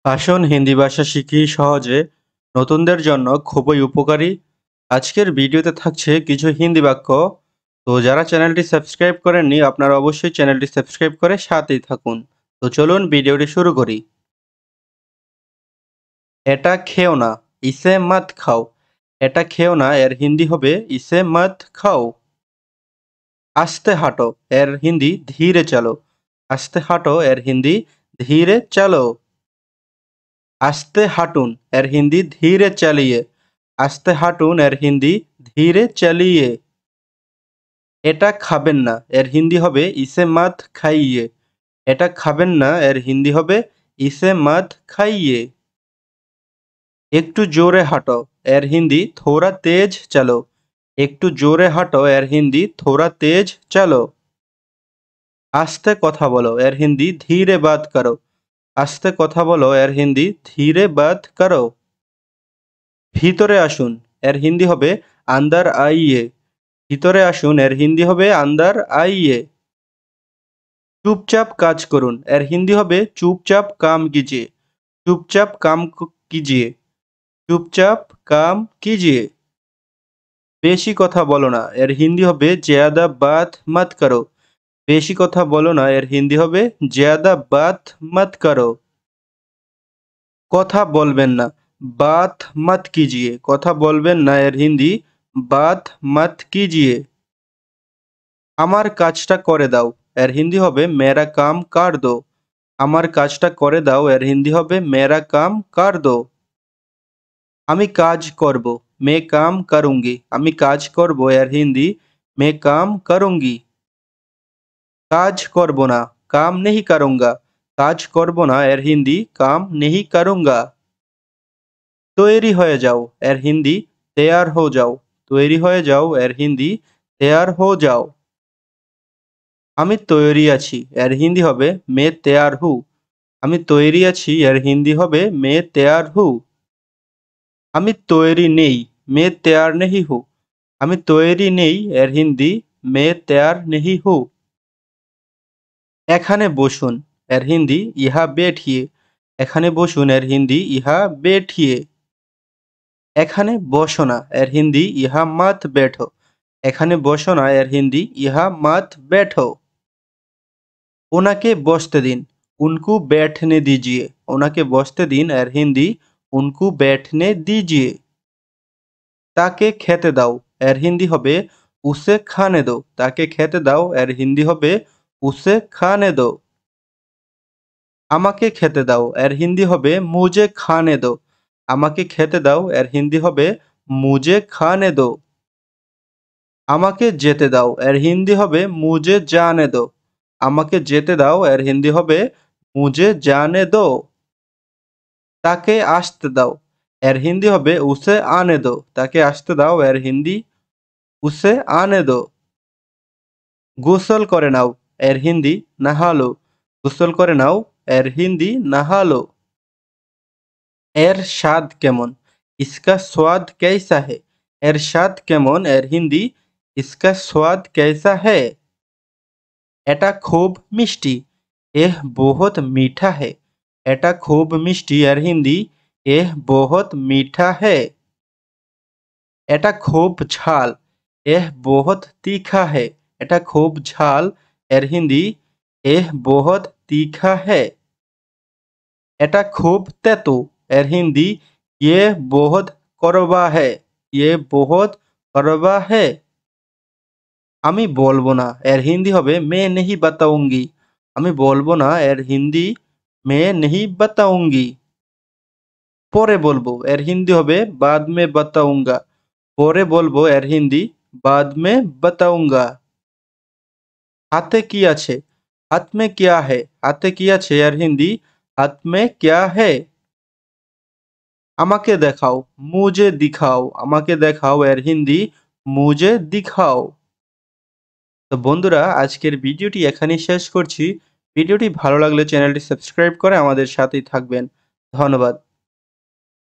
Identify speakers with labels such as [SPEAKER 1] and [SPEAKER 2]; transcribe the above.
[SPEAKER 1] আসুন হিন্দি ভাষা শিখি সহজে। নতুনদের জন্য খুবই উপকারী। আজকের ভিডিওতে থাকছে কিছু হিন্দি বাক্য। তো যারা চ্যানেলটি সাবস্ক্রাইব করেননি আপনারা অবশ্যই চ্যানেলটি সাবস্ক্রাইব করে সাথেই থাকুন। তো চলুন ভিডিওটি শুরু করি। এটা খেও না, ইসে মত খাও। এটা খেও না এর হিন্দি হবে ইসে মত খাও। আস্তে হাঁটো এর হিন্দি ধীরে চলো। আস্তে হাঁটো এর হিন্দি ধীরে চলো। আস্তে হাঁটুন এর হিন্দি ধীরে চালিয়ে। আস্তে হাঁটুন এর হিন্দি ধীরে চালিয়ে। এটা খাবেন না এর হিন্দি হবে ইসে মত খাইয়ে। এটা খাবেন না এর হিন্দি হবে ইসে মত খাইয়ে। একটু জোরে হাঁটো এর হিন্দি থোড়া তেজ চলো। একটু জোরে হাঁটো এর হিন্দি থোড়া তেজ চলো। আস্তে কথা বলো এর হিন্দি ধীরে বাত করো। আস্তে কথা বলো এর হিন্দি ধীরে বাত করো। ভিতরে আসুন এর হিন্দি হবে আন্দার আইয়ে। ভিতরে আসুন এর হিন্দি হবে আন্দার আইয়ে। চুপচাপ কাজ করুন এর হিন্দি হবে চুপচাপ কাম কিজিয়ে। চুপচাপ কাম কিজিয়ে। চুপচাপ কাম কিজিয়ে। বেশি কথা বলো না এর হিন্দি হবে জ্যাদা বাত মত করো। বেশি কথা বলো না এর হিন্দি হবে জ্যাদা বাত মত করো। কথা বলবেন না বাত মত কিজিয়ে। কথা বলবেন না এর হিন্দি বাত মত কিজিয়ে। আমার কাজটা করে দাও এর হিন্দি হবে মেরা কাম কার দো। আমার কাজটা করে দাও এর হিন্দি হবে মেরা কাম কার দো। আমি কাজ করব মে কাম করুঙ্গি। আমি কাজ করব এর হিন্দি মে কাম করুঙ্গি। কাজ করব না কাম নেহি করুঙ্গা। কাজ করব না এর হিন্দি কাম নেহি করুঙ্গা। তৈরি হয়ে যাও এর হিন্দি তেয়ার হো যাও। তৈরি হয়ে যাও এর হিন্দি তেয়ার হো যাও। আমি তৈরি আছি এর হিন্দি হবে মে তেয়ার হু। আমি তৈরি আছি এর হিন্দি হবে মে তেয়ার হু। আমি তৈরি নেই মে তেয়ার নেহি হু। আমি তৈরি নেই এর হিন্দি মে তেয়ার নেহি হু। এখানে বসুন এর হিন্দি ইহা বেঠিয়ে। এখানে বসুন এর হিন্দি ইহা বেঠিয়ে। এখানে বসো না এর হিন্দি ইহা মত বেঠো। এখানে বসো না এর হিন্দি ইহা মত বেঠো। ওনাকে বসতে দিন উনকু बैठने दीजिए। ওনাকে বসতে দিন এর হিন্দি উনকু बैठने दीजिए। তাকে খেতে দাও এর হিন্দি হবে উসে খানে দো। তাকে খেতে দাও এর হিন্দি হবে উসে খানে দো। আমাকে খেতে দাও এর হিন্দি হবে মুঝে খানে দো। আমাকে খেতে দাও এর হিন্দি হবে মুঝে খানে দো। আমাকে যেতে দাও এর হিন্দি হবে মুঝে জানে দো। আমাকে যেতে দাও এর হিন্দি হবে মুঝে জানে দো। তাকে আসতে দাও এর হিন্দি হবে উসে আনে দো। তাকে আসতে দাও এর হিন্দি উসে আনে দো। গোসল করে নাও এর হিন্দি নাহালো। গোসল করে নাও এর হিন্দি নাহালো। এর স্বাদ কেমন ইসকা স্বাদ कैसा है। এর স্বাদ কেমন এর হিন্দি ইসকা স্বাদ कैसा है। এটা খুব মিষ্টি এহ বহুত মিঠা है। এটা খুব মিষ্টি এর হিন্দি এহ বহুত মিঠা है। এটা খুব ঝাল এহ বহুত तीखा है। এটা খুব ঝাল এর হিন্দি এহ বহুত तीखा है। এটা খুব তেতো এর হিন্দি ये बहुत कड़वा है। ये बहुत कड़वा है। আমি বলবো না এর হিন্দি হবে मैं नहीं बताऊंगी। আমি বলবো না এর হিন্দি मैं नहीं बताऊंगी। পরে বলবো এর হিন্দি হবে बाद में बताऊंगा। পরে বলবো এর হিন্দি बाद में बताऊंगा। হাতে কি আছে হাত মে কিয়া है। হাতে কি আছে এর হিন্দি হাত মে কিয়া है। আমাকে দেখাও মুঝে দিখাও। আমাকে দেখাও এর হিন্দি মুঝে দিখাও। তো বন্ধুরা আজকের ভিডিওটি এখানেই শেষ করছি। ভিডিওটি ভালো লাগলে চ্যানেলটি সাবস্ক্রাইব করে আমাদের সাথেই থাকবেন। ধন্যবাদ।